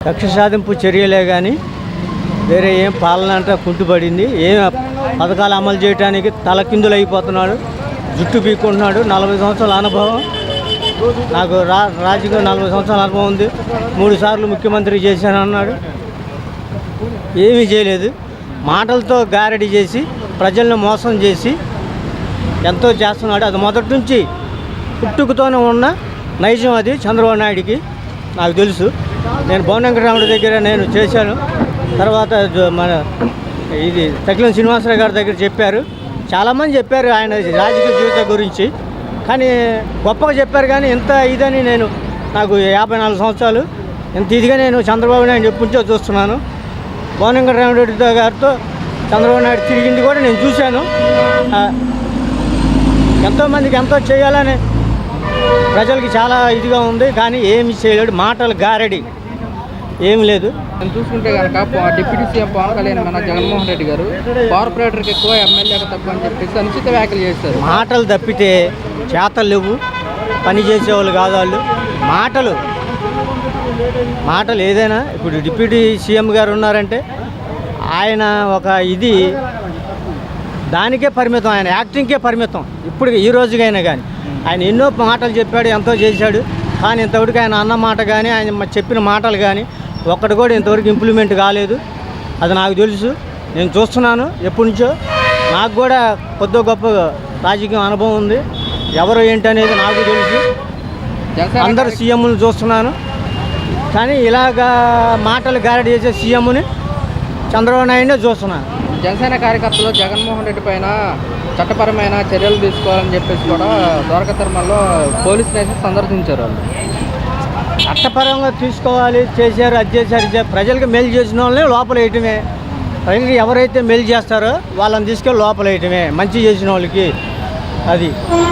కక్ష సాధింపు చర్యలే కానీ వేరే ఏం పాలన అంటే కుంటుపడింది. ఏం పథకాలు అమలు చేయడానికి తలకిందులు అయిపోతున్నాడు. జుట్టు పీక్కుంటున్నాడు. 40 సంవత్సరాల అనుభవం నాకు, రాజకీయ 40 సంవత్సరాల అనుభవం ఉంది. 3 సార్లు ముఖ్యమంత్రి చేశానన్నాడు. ఏమీ చేయలేదు. మాటలతో గారడి చేసి ప్రజలను మోసం చేసి ఎంతో చేస్తున్నాడు. అది మొదటి నుంచి పుట్టుకతోనే ఉన్న నైజం అది చంద్రబాబు నాయుడికి నాకు తెలుసు. నేను భువన వెంకటరాముడి దగ్గర నేను చేశాను. తర్వాత మన ఇది తగిలిన శ్రీనివాసరావు గారి దగ్గర చెప్పారు. చాలామంది చెప్పారు ఆయన రాజకీయ జీవితం గురించి, కానీ గొప్పగా చెప్పారు. కానీ ఇంత ఇదని నాకు 54 సంవత్సరాలు ఇంత ఇదిగా నేను చంద్రబాబు నాయుడు ఎప్పుడో చూస్తున్నాను. భువన వెంకటరామరెడ్డి గారితో చంద్రబాబు నాయుడు తిరిగింది కూడా నేను చూశాను. ఎంతోమందికి ఎంతో చేయాలని ప్రజలకి చాలా ఇదిగా ఉంది, కానీ ఏమి చేయలేడు. మాటలు గారడి ఏమి లేదు. నేను చూసుకుంటే కనుక డిప్యూటీ సీఎం పవన్ కళ్యాణ్ మన జగన్మోహన్ రెడ్డి గారు కార్పొరేటర్కి ఎక్కువ ఎమ్మెల్యేకి తక్కువ అని చెప్పేసి అనుచిత వ్యాఖ్యలు చేస్తారు. మాటలు తప్పితే చేతలు లేవు. పని చేసేవాళ్ళు కాదు వాళ్ళు. మాటలు ఏదైనా ఇప్పుడు డిప్యూటీ సీఎం గారు ఉన్నారంటే ఆయన ఒక ఇది దానికే పరిమితం, ఆయన యాక్టింగ్కే పరిమితం. ఇప్పుడు ఈ రోజుకైనా కానీ ఆయన ఎన్నో మాటలు చెప్పాడు, ఎంతో చేశాడు. కానీ ఇంతవరకు ఆయన అన్న మాట కానీ ఆయన చెప్పిన మాటలు కానీ ఒక్కటి కూడా ఇంతవరకు ఇంప్లిమెంట్ కాలేదు. అది నాకు తెలుసు, నేను చూస్తున్నాను ఎప్పటి నుంచో. నాకు కూడా కొద్ది గొప్ప రాజకీయ అనుభవం ఉంది. ఎవరు ఏంటనేది నాకు తెలుసు. అందరు సీఎంను చూస్తున్నాను, కానీ ఇలాగా మాటలు గారడి చేసే సీఎంని చంద్రబాబు నాయుడునే చూస్తున్నాను. జనసేన కార్యకర్తలు జగన్మోహన్ రెడ్డి పైన చట్టపరమైన చర్యలు తీసుకోవాలని చెప్పేసి కూడా ద్వారకతిరుమలలో పోలీసులు అయితే సందర్శించారు. వాళ్ళు చట్టపరంగా తీసుకోవాలి, చేశారు, అది చేశారు. ప్రజలకు మేలు చేసిన వాళ్ళని లోపల వేయటమే. ప్రజలకి ఎవరైతే మేలు చేస్తారో వాళ్ళని తీసుకెళ్ళి లోపల వేయటమే. మంచి చేసిన వాళ్ళకి అది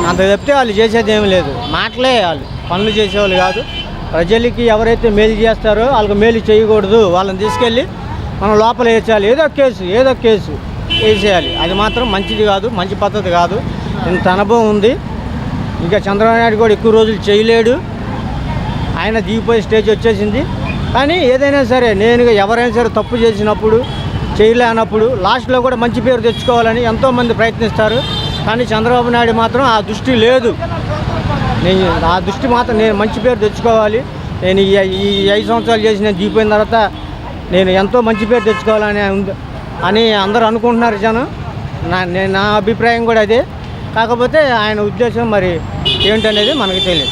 అంత చెప్తే వాళ్ళు చేసేది ఏమీ లేదు. మాటలే, వాళ్ళు పనులు చేసేవాళ్ళు కాదు. ప్రజలకి ఎవరైతే మేలు చేస్తారో వాళ్ళకి మేలు చేయకూడదు. వాళ్ళని తీసుకెళ్ళి మనం లోపల వేసేయాలి. ఏదో కేసు వేసేయాలి. అది మాత్రం మంచిది కాదు, మంచి పద్ధతి కాదు. ఇంత అనుభవం ఉంది. ఇంకా చంద్రబాబు నాయుడు కూడా ఎక్కువ రోజులు చేయలేడు. ఆయన దిగిపోయే స్టేజ్ వచ్చేసింది. కానీ ఏదైనా సరే ఎవరైనా సరే తప్పు చేసినప్పుడు, చేయలేనప్పుడు లాస్ట్లో కూడా మంచి పేరు తెచ్చుకోవాలని ఎంతోమంది ప్రయత్నిస్తారు. కానీ చంద్రబాబు నాయుడు మాత్రం ఆ దృష్టి లేదు. ఆ దృష్టి మాత్రం నేను మంచి పేరు తెచ్చుకోవాలి, నేను ఈ 5 సంవత్సరాలు చేసి నేను దిగిపోయిన తర్వాత నేను ఎంతో మంచి పేరు తెచ్చుకోవాలని అని అందరూ అనుకుంటున్నారు జనం. నా అభిప్రాయం కూడా అదే. కాకపోతే ఆయన ఉద్దేశం మరి ఏంటనేది మనకు తెలియదు.